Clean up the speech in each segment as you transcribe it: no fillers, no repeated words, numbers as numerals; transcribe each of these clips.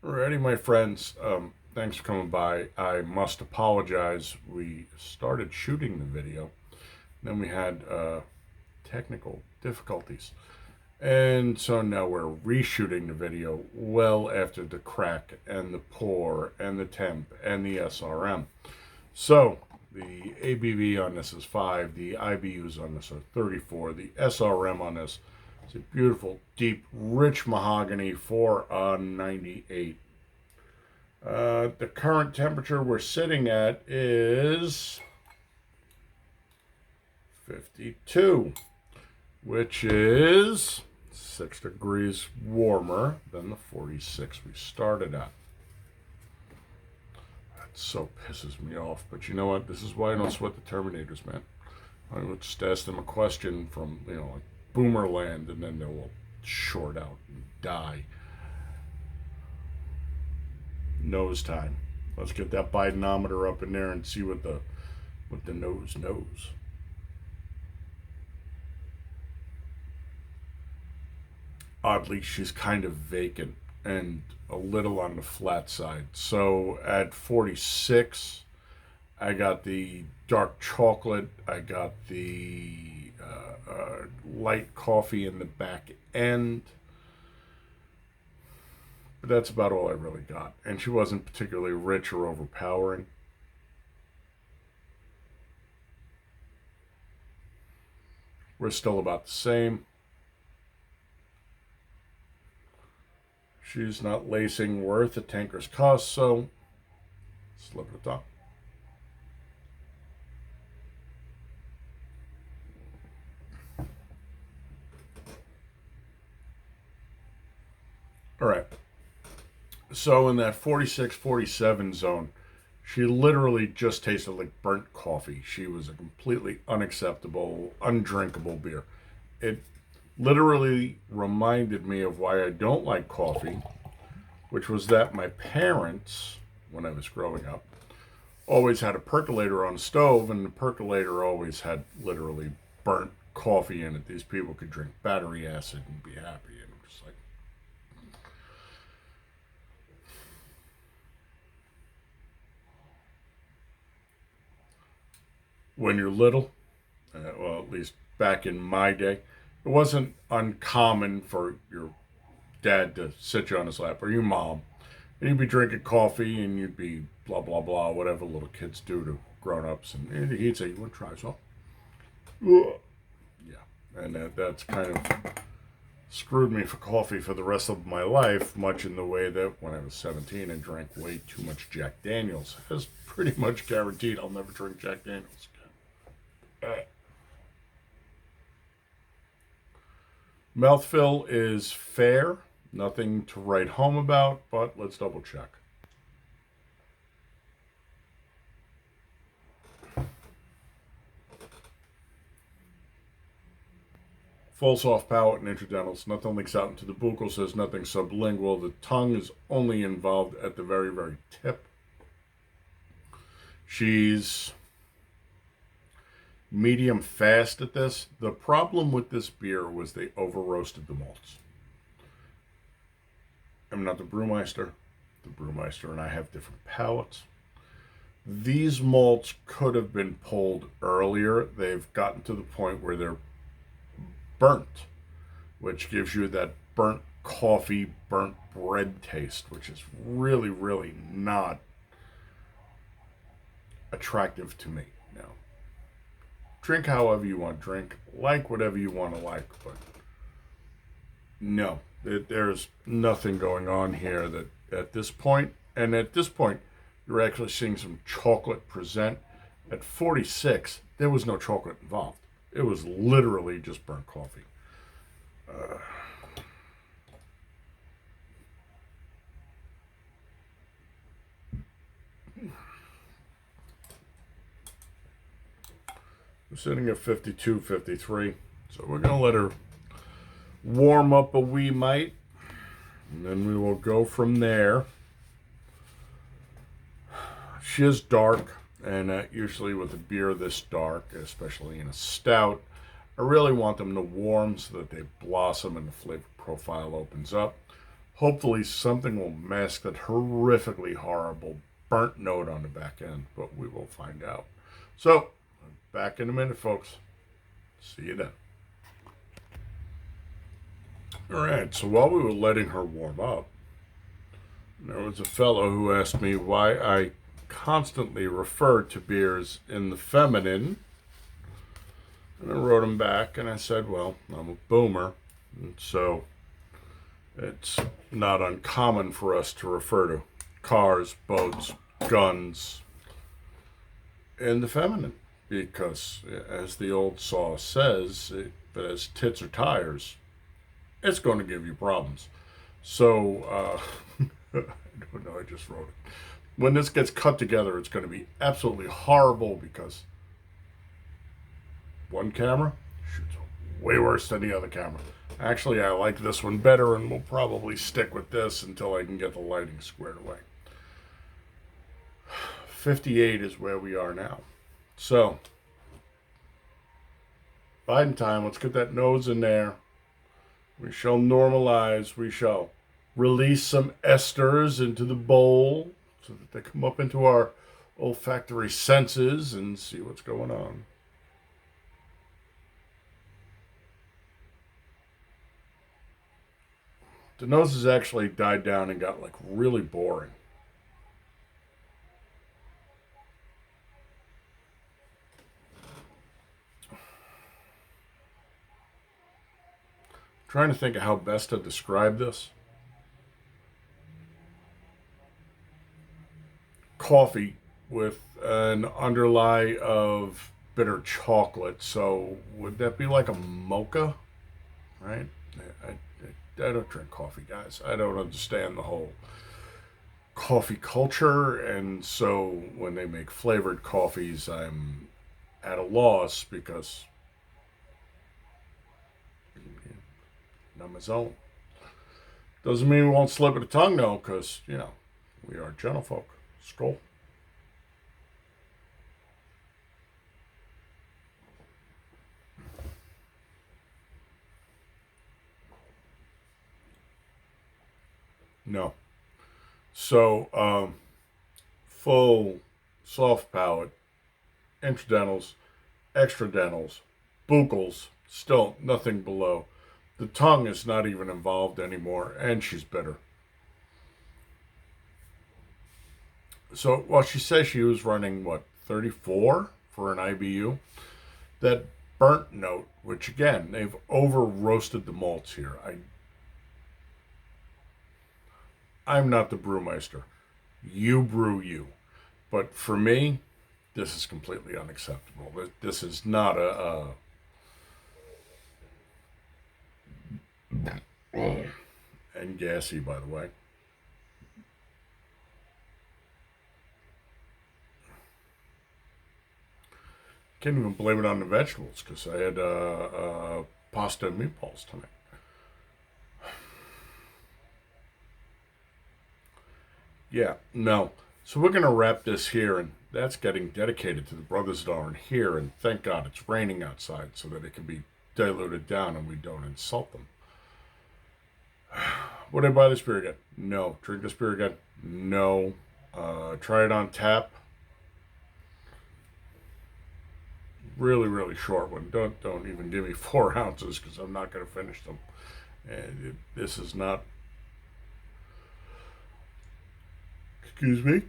Alrighty, my friends. Thanks for coming by. I must apologize. We started shooting the video, then we had technical difficulties, and so now we're reshooting the video well after the crack and the pour and the temp and the SRM. So the ABV on this is 5. The IBUs on this are 34. The SRM on this is a beautiful, deep, rich mahogany 498. The current temperature we're sitting at is 52, which is 6 degrees warmer than the 46 we started at. That so pisses me off, but you know what? This is why I don't sweat the Terminators, man. I would just ask them a question from, like Boomerland, and then they'll short out and die. Nose time. Let's get that Bidenometer up in there and see what the nose knows. Oddly, she's kind of vacant and a little on the flat side. So at 46, I got the dark chocolate. I got the light coffee in the back end. But that's about all I really got. And she wasn't particularly rich or overpowering. We're still about the same. She's not lacing worth a tanker's cost, so slip it up. All right. So in that 46, 47 zone, she literally just tasted like burnt coffee. She was a completely unacceptable, undrinkable beer. It literally reminded me of why I don't like coffee, which was that my parents, when I was growing up, always had a percolator on the stove, and the percolator always had literally burnt coffee in it. These people could drink battery acid and be happy. And I'm just like, when you're little, well, at least back in my day, it wasn't uncommon for your dad to sit you on his lap or your mom, and you'd be drinking coffee and you'd be blah blah blah, whatever little kids do to grown-ups, and he'd say, "You want to try some?" Yeah, and that's kind of screwed me for coffee for the rest of my life, much in the way that when I was 17 and drank way too much Jack Daniels, I was pretty much guaranteed I'll never drink Jack Daniels again. Mouthfeel is fair, nothing to write home about, but let's double check. Full soft palate and intradentals. Nothing leaks out into the buccal, says nothing sublingual. The tongue is only involved at the very, very tip. She's medium fast at this. The problem with this beer was they over roasted the malts. I'm not the brewmeister. The brewmeister and I have different palates. These malts could have been pulled earlier. They've gotten to the point where they're burnt, which gives you that burnt coffee, burnt bread taste, which is really, really not attractive to me. Now, drink however you want to drink, like whatever you want to like, but no, there's nothing going on here that at this point, and at this point, you're actually seeing some chocolate present. At 46, there was no chocolate involved. It was literally just burnt coffee. We're sitting at 52, 53. So we're going to let her warm up a wee mite. And then we will go from there. She is dark. And usually with a beer this dark, especially in a stout, I really want them to warm so that they blossom and the flavor profile opens up. Hopefully something will mask that horrifically horrible burnt note on the back end, but we will find out. So, back in a minute, folks. See you then. Alright, so while we were letting her warm up, there was a fellow who asked me why I constantly referred to beers in the feminine. And I wrote him back and I said, well, I'm a boomer, and so it's not uncommon for us to refer to cars, boats, guns in the feminine. Because, as the old saw says, as tits or tires, it's going to give you problems. So, I don't know, I just wrote it. When this gets cut together, it's going to be absolutely horrible because one camera shoots way worse than the other camera. Actually, I like this one better, and we'll probably stick with this until I can get the lighting squared away. 58 is where we are now. So, biding time, let's get that nose in there. We shall normalize, we shall release some esters into the bowl so that they come up into our olfactory senses and see what's going on. The nose has actually died down and got like really boring. Trying to think of how best to describe this. Coffee with an underlie of bitter chocolate. So would that be like a mocha? Right? I don't drink coffee, guys. I don't understand the whole coffee culture, and so when they make flavored coffees, I'm at a loss because I'm his own. Doesn't mean we won't slip of the tongue, though, because, we are gentlefolk. Skol. No. So, full, soft palate, intradentals, extradentals, buccals, still nothing below. The tongue is not even involved anymore, and she's bitter. So while she says she was running, 34 for an IBU, that burnt note, which again, they've over roasted the malts here. I'm not the brewmeister. You brew you. But for me, this is completely unacceptable. This is not and gassy, by the way. Can't even blame it on the vegetables because I had pasta and meatballs tonight. Yeah, no. So we're going to wrap this here, and that's getting dedicated to the brothers that aren't here, and thank God it's raining outside so that it can be diluted down and we don't insult them. Would I buy this beer again? No. Drink this beer again? No. Try it on tap? Really, really short one. Don't even give me 4 ounces because I'm not going to finish them. And this is not... Excuse me?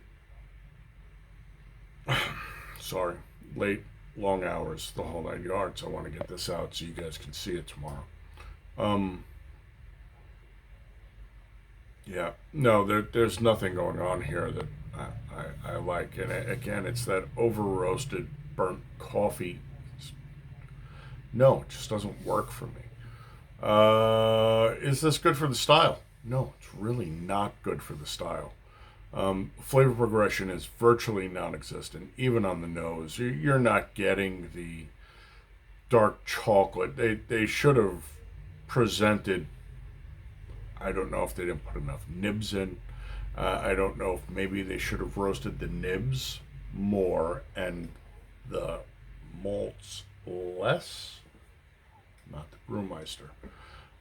Sorry. Late, long hours, the whole 9 yards. I want to get this out so you guys can see it tomorrow. Yeah. No, there's nothing going on here that I like. And again, it's that over-roasted, burnt coffee. No, it just doesn't work for me. Is this good for the style? No, it's really not good for the style. Flavor progression is virtually non-existent, even on the nose. You're not getting the dark chocolate. They should have presented, I don't know if they didn't put enough nibs in. I don't know if maybe they should have roasted the nibs more and the malts less. Not the brewmeister.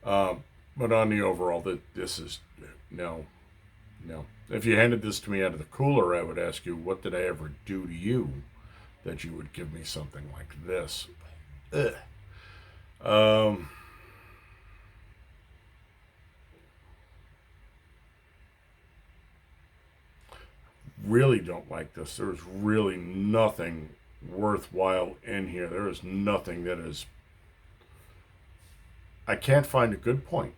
But on the overall, this is No, no. If you handed this to me out of the cooler, I would ask you, what did I ever do to you that you would give me something like this? Ugh. Really don't like this. There's really nothing worthwhile in here. There is nothing that is. I can't find a good point.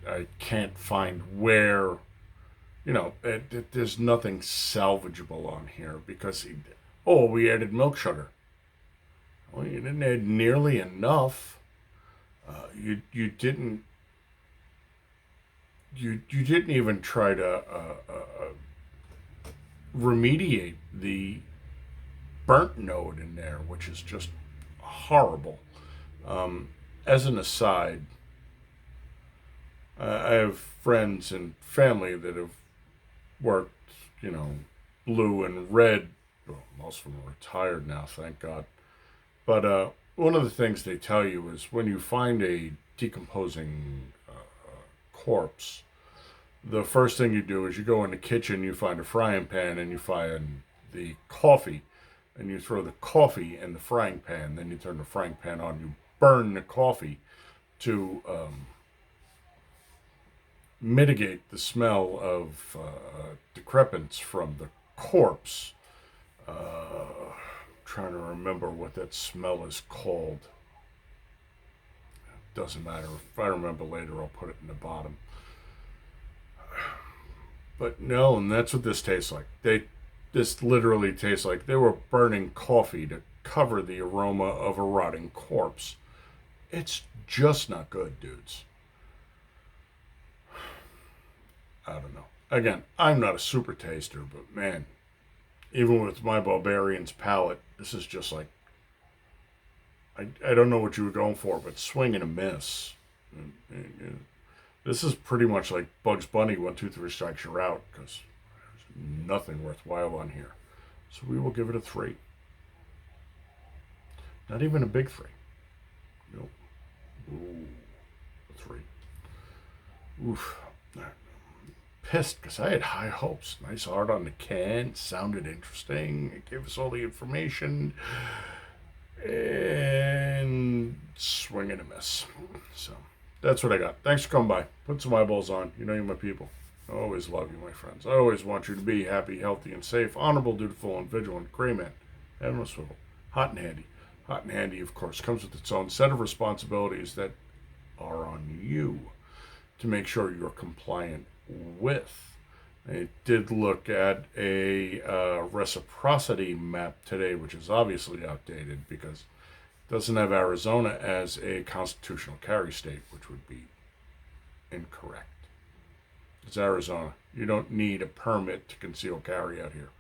I can't find where, there's nothing salvageable on here because, we added milk sugar. Well, you didn't add nearly enough. You didn't even try to remediate the burnt note in there, which is just horrible. As an aside, I have friends and family that have worked, blue and red. Well, most of them are retired now, thank God. But one of the things they tell you is when you find a decomposing corpse, the first thing you do is you go in the kitchen, you find a frying pan, and you find the coffee, and you throw the coffee in the frying pan. Then you turn the frying pan on, you burn the coffee to mitigate the smell of decrepence from the corpse. Trying to remember what that smell is called. Doesn't matter. If I remember later, I'll put it in the bottom. But no, and that's what this tastes like. This literally tastes like they were burning coffee to cover the aroma of a rotting corpse. It's just not good, dudes. I don't know. Again, I'm not a super taster, but man, even with my barbarian's palate, this is just like, I don't know what you were going for, but swing and a miss. This is pretty much like Bugs Bunny, 1, 2, 3 strikes you're out, because there's nothing worthwhile on here. So we will give it a 3. Not even a big 3. Nope. Ooh, a 3. Oof. Pissed because I had high hopes. Nice art on the can. Sounded interesting. It gave us all the information. And swing and a miss. So that's what I got. Thanks for coming by. Put some eyeballs on. You know you're my people. I always love you, my friends. I always want you to be happy, healthy, and safe, honorable, dutiful, and vigilant. Gray man. And a swivel. Hot and handy. Hot and handy, of course, comes with its own set of responsibilities that are on you to make sure you're compliant with. It did look at a reciprocity map today, which is obviously outdated because it doesn't have Arizona as a constitutional carry state, which would be incorrect. It's Arizona. You don't need a permit to conceal carry out here.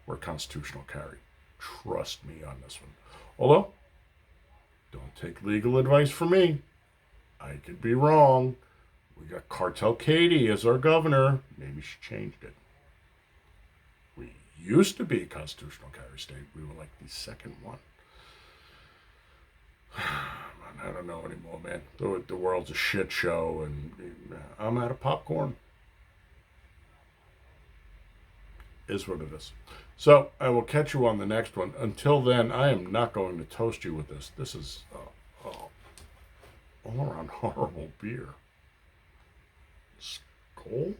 We're constitutional carry. Trust me on this one. Although, don't take legal advice from me. I could be wrong. We got Cartel Katie as our governor. Maybe she changed it. We used to be a constitutional carry state. We were like the second one. I don't know anymore, man. The world's a shit show, and I'm out of popcorn. Is what it is. So I will catch you on the next one. Until then, I am not going to toast you with this. This is all around horrible beer. Skull?